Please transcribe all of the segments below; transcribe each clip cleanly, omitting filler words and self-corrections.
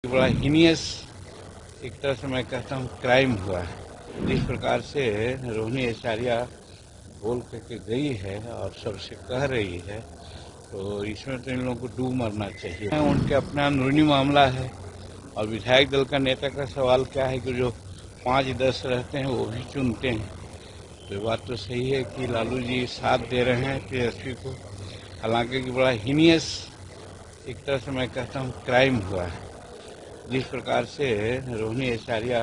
बड़ा हीनियस एक तरह से मैं कहता हूँ क्राइम हुआ है। जिस प्रकार से रोहिणी आचार्य बोल करके गई है और सबसे कह रही है, तो इसमें तो इन लोगों को डूब मरना चाहिए। उनके अपना अंदरूनी मामला है और विधायक दल का नेता का सवाल क्या है कि जो 5-10 रहते हैं वो भी चुनते हैं। तो ये बात तो सही है कि लालू जी साथ दे रहे हैं तेजस्वी को, हालांकि बड़ा हीनियस एक तरह से मैं कहता हूँ क्राइम हुआ है। जिस प्रकार से रोहिणी आचार्य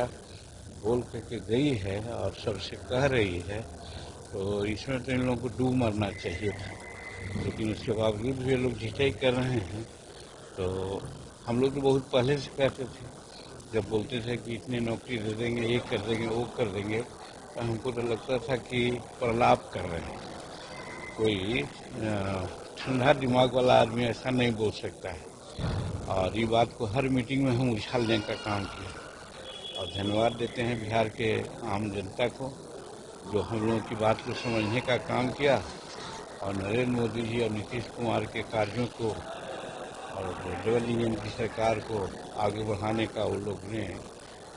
बोल करके गई है और सबसे कह रही है, तो इसमें तो इन लोगों को डूब मरना चाहिए था, लेकिन उसके बावजूद भी ये लोग झिटाई कर रहे हैं। तो हम लोग तो बहुत पहले से कहते थे, जब बोलते थे कि इतनी नौकरी दे देंगे, ये कर देंगे, वो कर देंगे, तो हमको तो लगता था कि प्रलाप कर रहे हैं। कोई ठंडा दिमाग वाला आदमी ऐसा नहीं बोल सकता है। और ये बात को हर मीटिंग में हम उछालने का काम किया और धन्यवाद देते हैं बिहार के आम जनता को, जो हम लोगों की बात को समझने का काम किया और नरेंद्र मोदी जी और नीतीश कुमार के कार्यों को और डबल इंजन की सरकार को आगे बढ़ाने का वो लोग ने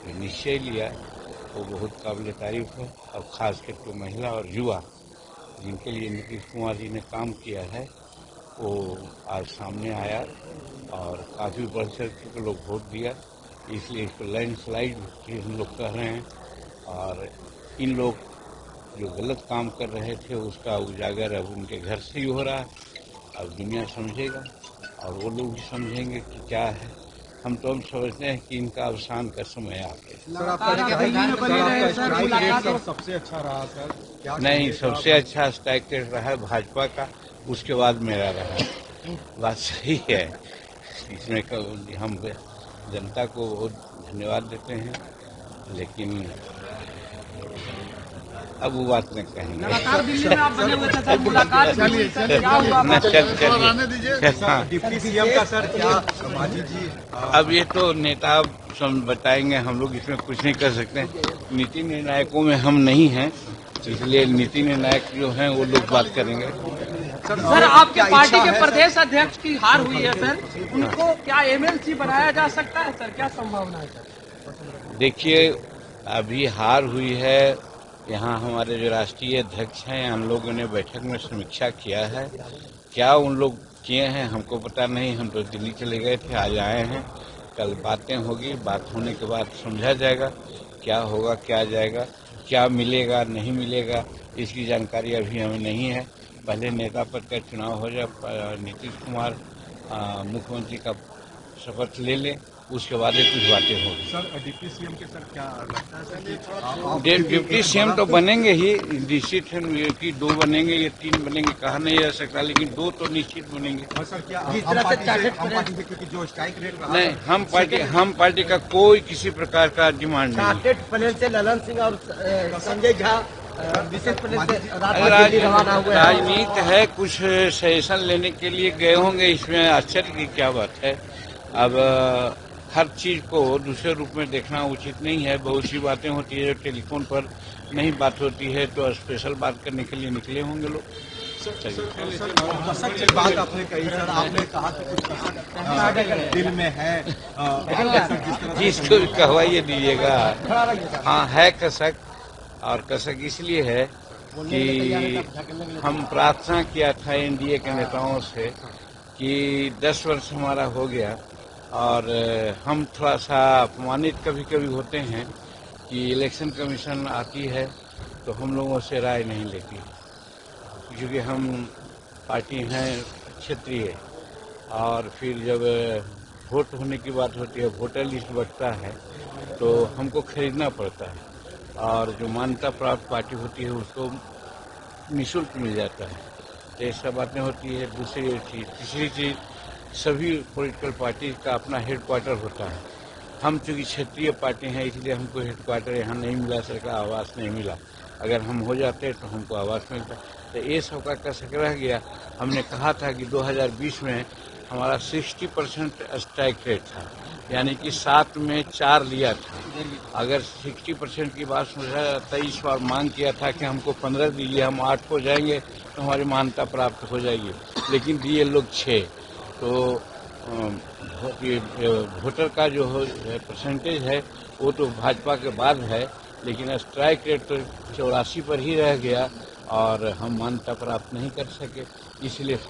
जो निश्चय लिया वो बहुत काबिल तारीफ है। और ख़ास करके महिला और युवा जिनके लिए नीतीश कुमार जी ने काम किया है, वो आज सामने आया और काफ़ी बढ़ चढ़ के लोग वोट दिया, इसलिए इसको लैंडस्लाइड भी हम लोग कह रहे हैं। और इन लोग जो गलत काम कर रहे थे उसका उजागर अब उनके घर से ही हो रहा है। अब दुनिया समझेगा और वो लोग भी समझेंगे कि क्या है। हम समझते हैं कि इनका अवसान का समय आ गया। सबसे अच्छा रहा सर? नहीं, सबसे अच्छा स्ट्राइक रेट रहा है भाजपा का, उसके बाद मेरा रहा। बात सही है, इसमें हम जनता को बहुत धन्यवाद देते हैं, लेकिन अब वो बात नहीं कहेंगे। लगातार दिल्ली में आप बने हुए थे सर, मुलाकात क्या हुआ? डिप्टी सीएम का सर क्या मांझी जी? अब ये तो नेता बताएंगे, हम लोग इसमें कुछ नहीं कर सकते। नीति निर्णायकों में हम नहीं हैं, इसलिए नीति निर्णायक जो हैं वो लोग बात करेंगे। सर आपके पार्टी के प्रदेश अध्यक्ष की हार हुई है सर, उनको क्या एमएलसी बनाया जा सकता है सर? क्या संभावना है सर? देखिए, अभी हार हुई है, यहाँ हमारे जो राष्ट्रीय अध्यक्ष हैं हम लोगों ने बैठक में समीक्षा किया है। क्या उन लोग किए हैं हमको पता नहीं, हम तो दिल्ली चले गए थे, आज आए हैं। कल बातें होगी, बात होने के बाद समझा जाएगा क्या होगा, क्या जाएगा, क्या मिलेगा नहीं मिलेगा, इसकी जानकारी अभी हमें नहीं है। पहले नेता पद का चुनाव हो जाए, नीतीश कुमार मुख्यमंत्री का शपथ ले लें, उसके बाद ही कुछ बातें होगी। सर डिप्टी सीएम के सर क्या लगता है सर? डिप्टी सीएम तो बनेंगे ही, निश्चित है कि 2 बनेंगे या 3 बनेंगे, कहा नहीं जा सकता, लेकिन 2 तो निश्चित बनेंगे। और सर क्या हम पार्टी से क्योंकि जो स्ट्राइक रेट रहा नहीं, हम पार्टी का कोई किसी प्रकार का डिमांड नहीं। चार्टेड प्लेन से ललन सिंह और संजय झा विशेष प्लेन से रवाना हुए। राजनीति है, कुछ सजेशन लेने के लिए गए होंगे, इसमें आश्चर्य की क्या बात है। अब हर चीज को दूसरे रूप में देखना उचित नहीं है। बहुत सी बातें होती है जो टेलीफोन पर नहीं बात होती है, तो स्पेशल बात करने के लिए निकले होंगे लोग। सर बात आपने कही सर, आपने कहा कि कुछ दिल में है, जिसको भी कहवाइए दीजिएगा। हाँ, है कसक, और कसक इसलिए है कि हम प्रार्थना किया था एनडीए के नेताओं से कि 10 वर्ष हमारा हो गया और हम थोड़ा सा अपमानित कभी कभी होते हैं कि इलेक्शन कमीशन आती है तो हम लोगों से राय नहीं लेती, क्योंकि हम पार्टी हैं क्षेत्रीय, और फिर जब वोट होने की बात होती है, वोटर लिस्ट बढ़ता है, तो हमको खरीदना पड़ता है, और जो मान्यता प्राप्त पार्टी होती है उसको निःशुल्क मिल जाता है। तो ये सब बातें होती है। दूसरी चीज़, तीसरी चीज़, सभी पॉलिटिकल पार्टी का अपना हेडक्वार्टर होता है। हम चूँकि क्षेत्रीय पार्टी हैं, इसलिए हमको हेडक्वार्टर यहाँ नहीं मिला, सरकार आवास नहीं मिला। अगर हम हो जाते तो हमको आवास मिलता। तो ये सब का कसक रह गया। हमने कहा था कि 2020 में हमारा 60% स्ट्राइक रेट था, यानी कि 7 में 4 लिया था। अगर 60% की बात सुना जाता, इस बार मांग किया था कि हमको 15 दीजिए, हम 8 हो जाएंगे तो हमारी मान्यता प्राप्त हो जाएगी, लेकिन दिए लोग 6। तो वोटर का जो परसेंटेज है वो तो भाजपा के बाद है, लेकिन स्ट्राइक रेट तो 84 पर ही रह गया और हम मान्यता प्राप्त नहीं कर सके, इसलिए